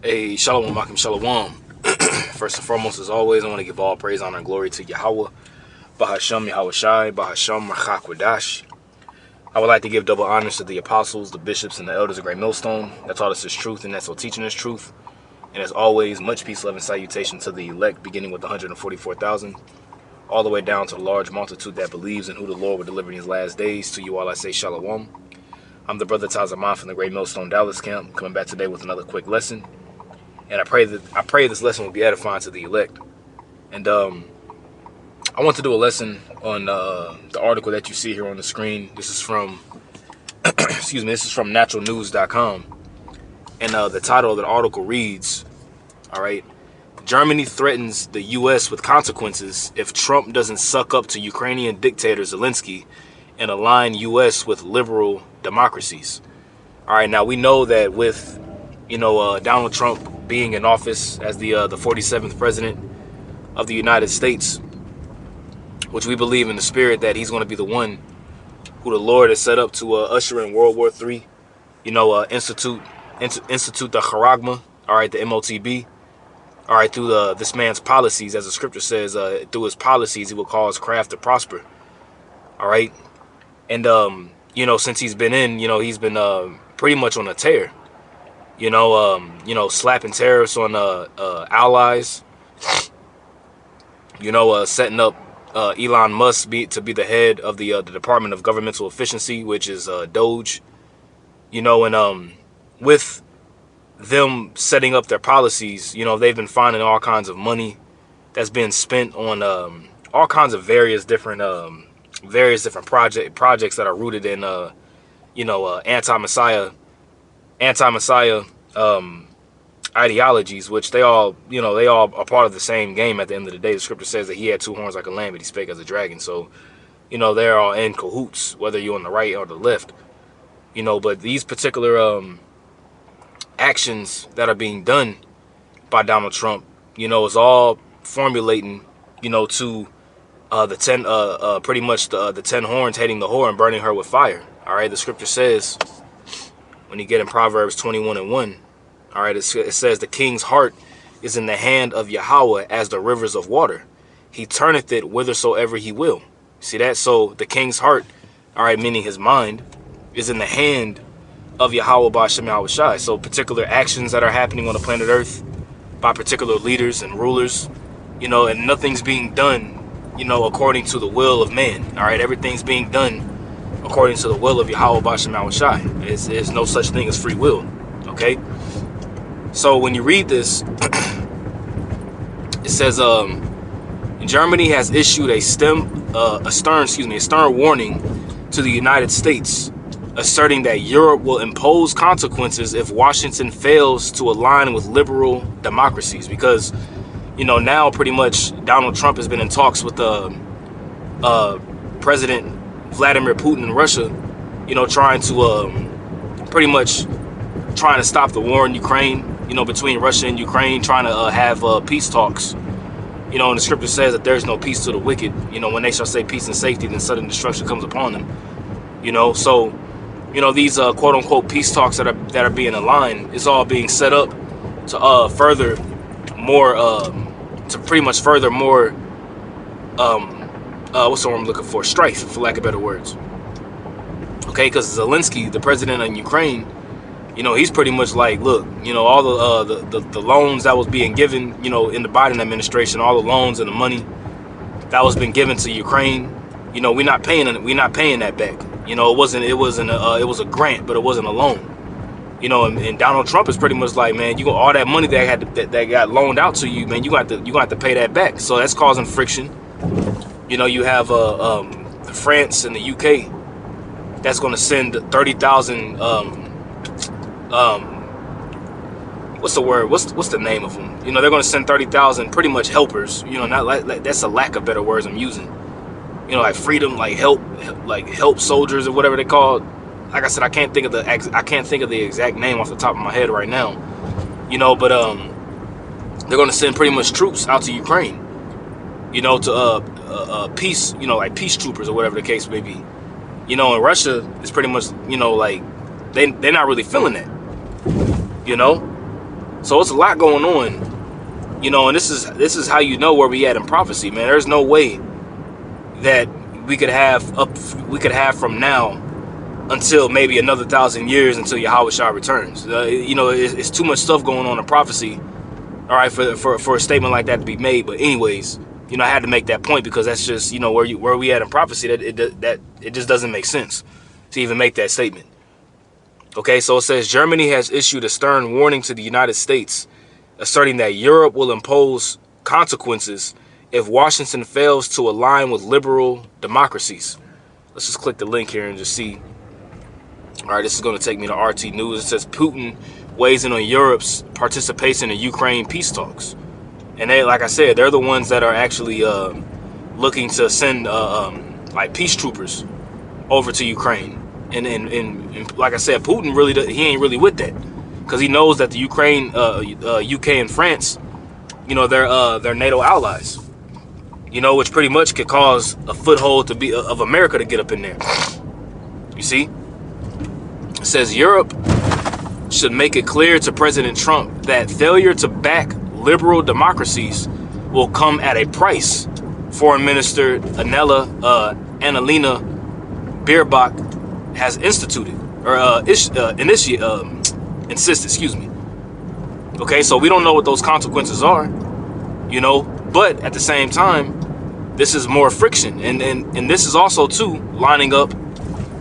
Hey, Shalom, Makim Shalom. First and foremost, as always, I want to give all praise, honor, and glory to Yahweh, Bahasham Yahweh Shai, Bahasham Rachakwadash. I would like to give double honors to the apostles, the bishops, and the elders of Great Millstone that taught us this truth and that's all teaching this truth. And as always, much peace, love, and salutation to the elect, beginning with the 144,000, all the way down to the large multitude that believes in who the Lord will deliver in his last days. To you all I say Shalom. I'm the brother Tazaman from the Great Millstone Dallas camp, coming back today with another quick lesson. And I pray this lesson will be edifying to the elect. And I want to do a lesson on the article that you see here on the screen. This is from, excuse me, this is from naturalnews.com. And the title of the article reads, all right, Germany threatens the U.S. with consequences if Trump doesn't suck up to Ukrainian dictator Zelensky and align U.S. with liberal democracies. All right, now we know that with, Donald Trump being in office as the 47th president of the United States, which we believe in the spirit that he's going to be the one who the Lord has set up to usher in World War III, institute the Charagma, all right, the MOTB, all right, through this man's policies, as the scripture says, through his policies, he will cause craft to prosper, all right, and, since he's been in, he's been pretty much on a tear, slapping tariffs on allies, setting up Elon Musk to be the head of the Department of Governmental Efficiency, which is Doge, and with them setting up their policies, they've been finding all kinds of money that's been spent on all kinds of various different projects that are rooted in anti-Messiah ideologies, which they all are part of the same game. At the end of the day, the scripture says that he had two horns like a lamb, but he spake as a dragon. So, they're all in cahoots, whether you're on the right or the left. But these particular actions that are being done by Donald Trump, is all formulating, to the 10, pretty much the 10 horns hating the whore and burning her with fire. All right, the scripture says, when you get in Proverbs 21:1, all right, it says the king's heart is in the hand of Yahweh as the rivers of water. He turneth it whithersoever he will. See that? So the king's heart, all right, meaning his mind, is in the hand of Yahweh Ba'Shem Yahweh Shai. So particular actions that are happening on the planet Earth by particular leaders and rulers, and nothing's being done, according to the will of man. All right, everything's being done according to the will of Yahweh Ba'Shem Yahweh Shai. There's no such thing as free will. Okay. So when you read this, it says, Germany has issued a stern warning to the United States, asserting that Europe will impose consequences if Washington fails to align with liberal democracies. Because, now pretty much Donald Trump has been in talks with President Vladimir Putin in Russia, trying to stop the war in Ukraine, between Russia and Ukraine, trying to have peace talks. And the scripture says that there's no peace to the wicked. When they shall say peace and safety, then sudden destruction comes upon them. So, these quote unquote peace talks that are being aligned is all being set up to further more what's the word I'm looking for? Strife, for lack of better words. Okay, because Zelensky, the president of Ukraine, he's pretty much like, look, all the loans that was being given, in the Biden administration, all the loans and the money that was been given to Ukraine, we're not paying that back. It was a grant, but it wasn't a loan. And Donald Trump is pretty much like, man, all that money that got loaned out to you, man, you got to pay that back. So that's causing friction. You have France and the UK that's going to send 30,000 what's the word? What's the name of them? They're going to send 30,000 pretty much helpers. That's a lack of better words I'm using. Like freedom, like help soldiers or whatever they call it. Like I said, I can't think of the exact name off the top of my head right now. But they're going to send pretty much troops out to Ukraine. To peace, like peace troopers or whatever the case may be. And Russia is pretty much, like they're not really feeling that. So it's a lot going on, you know, and this is how you know where we at in prophecy, man. There's no way that we could have from now until maybe another 1,000 years until Yahweh Shah returns. You know, it's too much stuff going on in prophecy, all right, for a statement like that to be made. But anyways, you know, I had to make that point because that's just, you know, where we at in prophecy. That it just doesn't make sense to even make that statement. Okay, so it says Germany has issued a stern warning to the United States, asserting that Europe will impose consequences if Washington fails to align with liberal democracies. Let's just click the link here and just see. All right, this is going to take me to RT News. It says Putin weighs in on Europe's participation in Ukraine peace talks. And they, like I said, they're the ones that are actually looking to send like peace troopers over to Ukraine. And like I said, Putin really he ain't really with that, because he knows that the Ukraine, UK and France, you know, they're NATO allies. You know, which pretty much could cause a foothold to be of America to get up in there. You see? It says Europe should make it clear to President Trump that failure to back liberal democracies will come at a price. Foreign Minister Annalena Baerbock has instituted or insisted. Excuse me. Okay, so we don't know what those consequences are, you know, but at the same time, this is more friction, and this is also too lining up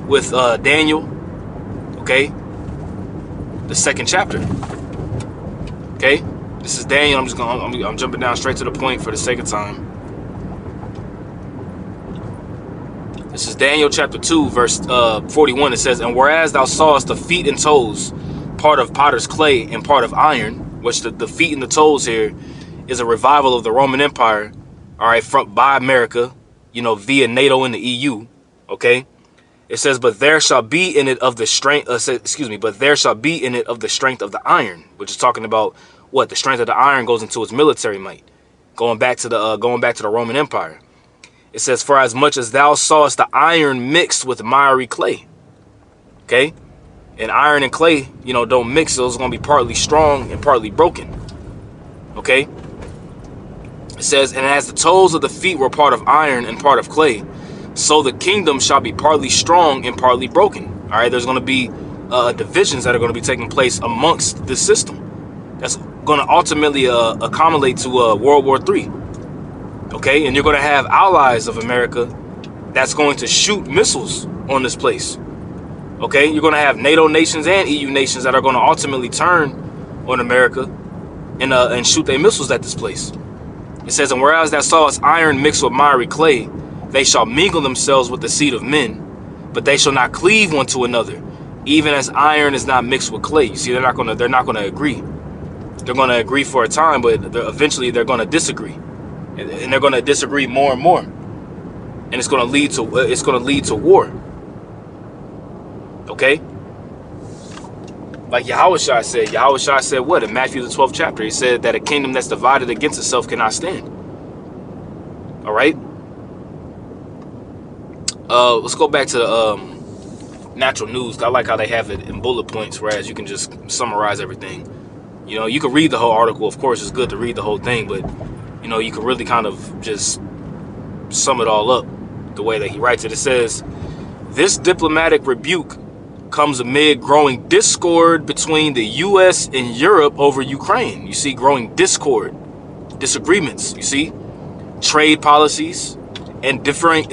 with Daniel. Okay, the 2nd chapter. Okay, this is Daniel. I'm jumping down straight to the point for the sake of time. This is Daniel chapter 2, verse 41. It says, "And whereas thou sawest the feet and toes, part of potter's clay and part of iron," which the feet and the toes here is a revival of the Roman Empire, all right, by America, you know, via NATO and the EU. Okay. It says, but there shall be in it of the strength, but there shall be in it of the strength of the iron, which is talking about what? The strength of the iron goes into its military might. Going back to the Roman Empire. It says, for as much as thou sawest the iron mixed with miry clay. Okay? And iron and clay, you know, don't mix. So it's going to be partly strong and partly broken. Okay? It says, and as the toes of the feet were part of iron and part of clay, so the kingdom shall be partly strong and partly broken. All right, there's going to be divisions that are going to be taking place amongst this system. That's going to ultimately accumulate to World War III. Okay, and you're going to have allies of America that's going to shoot missiles on this place. Okay, you're going to have NATO nations and EU nations that are going to ultimately turn on America and shoot their missiles at this place. It says, and whereas thou sawest iron mixed with miry clay, they shall mingle themselves with the seed of men, but they shall not cleave one to another, even as iron is not mixed with clay. You see, they're not going to agree. They're going to agree for a time, but eventually they're going to disagree, and they're going to disagree more and more, and it's going to lead to war. Okay, like Yahweh Shai said what in Matthew the 12th chapter? He said that a kingdom that's divided against itself cannot stand. All right. Let's go back to the natural news. I like how they have it in bullet points, whereas you can just summarize everything. You know, you can read the whole article. Of course, it's good to read the whole thing, but you know, you can really kind of just sum it all up the way that he writes it. It says, this diplomatic rebuke comes amid growing discord between the U.S. and Europe over Ukraine. You see, growing discord, disagreements. You see, trade policies. And deferring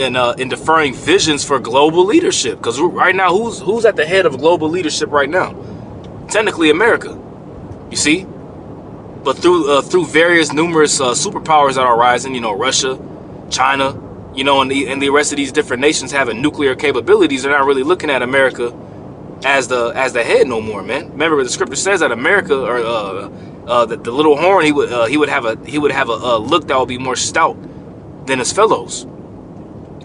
visions for global leadership, because right now, who's at the head of global leadership right now? Technically, America. You see, but through various numerous superpowers that are rising, you know, Russia, China, you know, and the rest of these different nations having nuclear capabilities, they're not really looking at America as the head no more, man. Remember, the scripture says that America, or the little horn, he would have a look that would be more stout than his fellows.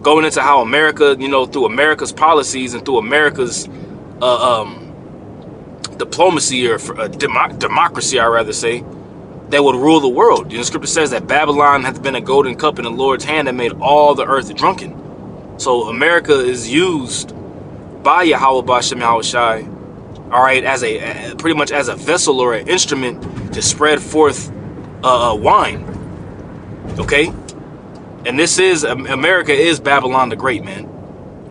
Going into how America, you know, through America's policies and through America's diplomacy or democracy, I'd rather say, that would rule the world. You know, scripture says that Babylon hath been a golden cup in the Lord's hand that made all the earth drunken. So America is used by Yahweh Bashem Yahweh Shai all right, as a pretty much as a vessel or an instrument to spread forth wine. Okay, and this is America is Babylon the Great, man.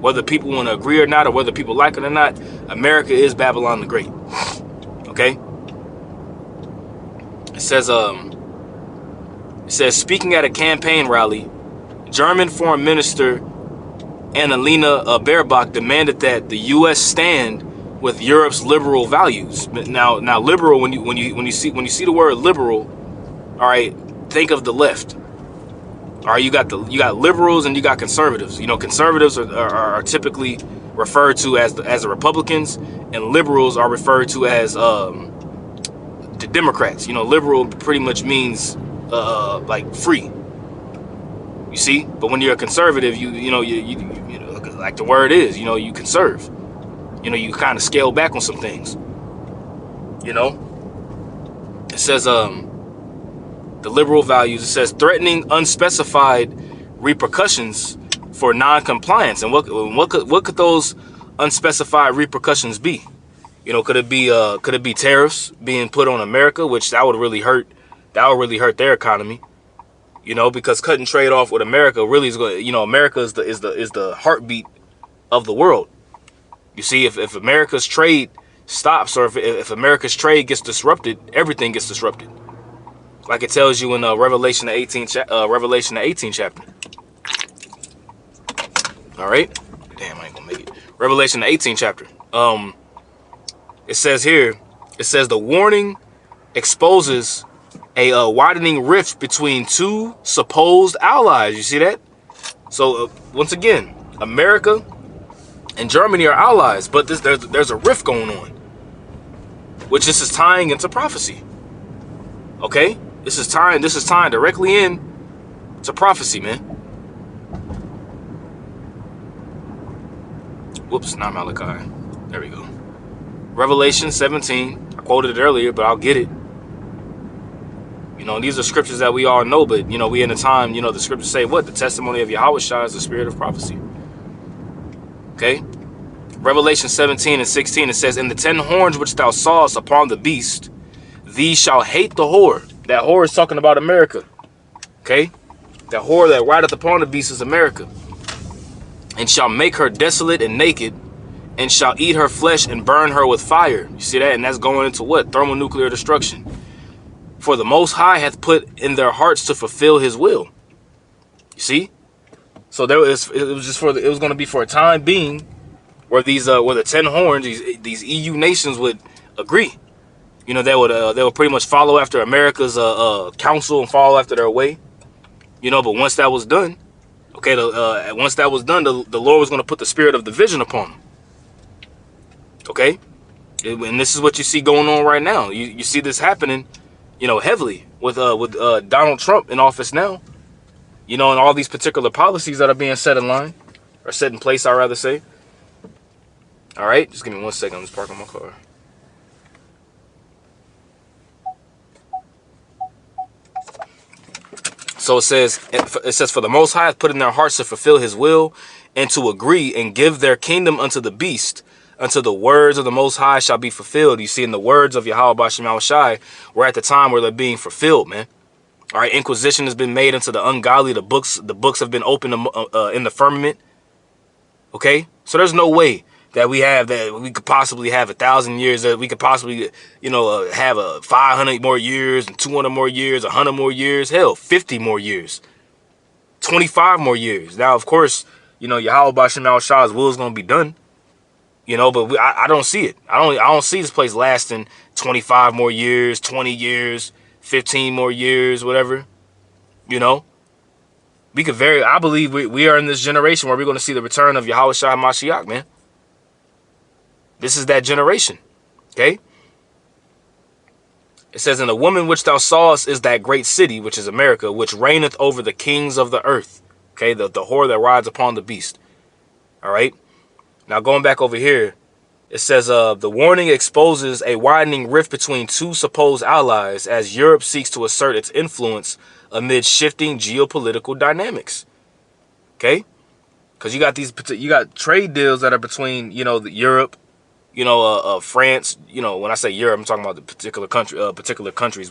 Whether people want to agree or not, or whether people like it or not, America is Babylon the Great. Okay. It says speaking at a campaign rally, German Foreign Minister Annalena Baerbock demanded that the U.S. stand with Europe's liberal values. Now, liberal. When you see the word liberal, all right, think of the left. All right, you got liberals and you got conservatives. You know, conservatives are typically referred to as the Republicans, and liberals are referred to as the Democrats. You know, liberal pretty much means like free. You see, but when you're a conservative, you know, like the word is, you know, you conserve. You know, you kind of scale back on some things. You know, it says the liberal values. It says threatening unspecified repercussions for non-compliance. And what could those unspecified repercussions be? You know, could it be tariffs being put on America, which that would really hurt their economy. You know, because cutting trade off with America really is going. You know, America is the heartbeat of the world. You see, if America's trade stops, or if America's trade gets disrupted, everything gets disrupted. Like it tells you in Revelation the 18th chapter. All right. Damn, I ain't gonna make it. Revelation the 18th chapter. It says here. It says the warning exposes a widening rift between two supposed allies. You see that? So once again, America and Germany are allies, but there's a rift going on, which this is tying into prophecy. Okay, this is tying directly in to prophecy, man. Whoops, not Malachi. There we go. Revelation 17. I quoted it earlier, but I'll get it. You know, these are scriptures that we all know, but, you know, we in a time, you know, the scriptures say what? The testimony of Yahushua is the spirit of prophecy. Okay? Revelation 17:16, it says, "In the 10 horns which thou sawest upon the beast, these shall hate the whore." That whore is talking about America. Okay? That whore that rideth upon the beast is America. "And shall make her desolate and naked, and shall eat her flesh and burn her with fire." You see that? And that's going into what? Thermonuclear destruction. "For the Most High hath put in their hearts to fulfill his will." You see? So it was going to be for a time being where where the 10 horns, these EU nations would agree. You know, they would pretty much follow after America's counsel and follow after their way. You know, but once that was done, okay, the Lord was going to put the spirit of division upon them. Okay? And this is what you see going on right now. You see this happening, you know, heavily with Donald Trump in office now. You know, and all these particular policies that are being set in line, or set in place, I'd rather say. All right, just give me 1 second. I'm just parking my car. So it says, "For the Most High hath put in their hearts to fulfill his will, and to agree and give their kingdom unto the beast, until the words of the Most High shall be fulfilled." You see, in the words of Yahweh Bashem Yahushai, we're at the time where they're being fulfilled, man. All right, inquisition has been made into the ungodly. The books have been opened in the firmament. Okay, so there's no way that we could possibly have 1,000 years, that we could possibly, you know, have 500 more years and 200 more years, 100 more years, hell, 50 more years, 25 more years. Now, of course, you know, Yahweh Bashem Yahushai's will is going to be done. You know, but I don't see it. I don't see this place lasting 25 more years, 20 years, 15 more years, whatever. You know, I believe we are in this generation where we're going to see the return of Yahushua Mashiach, man. This is that generation. Okay. It says, "And the woman which thou sawest is that great city, which is America, which reigneth over the kings of the earth." Okay. The whore that rides upon the beast. All right. Now going back over here, it says, "The warning exposes a widening rift between two supposed allies as Europe seeks to assert its influence amid shifting geopolitical dynamics." Okay, because you got trade deals that are between, you know, Europe you know, France. You know, when I say Europe, I'm talking about the particular countries.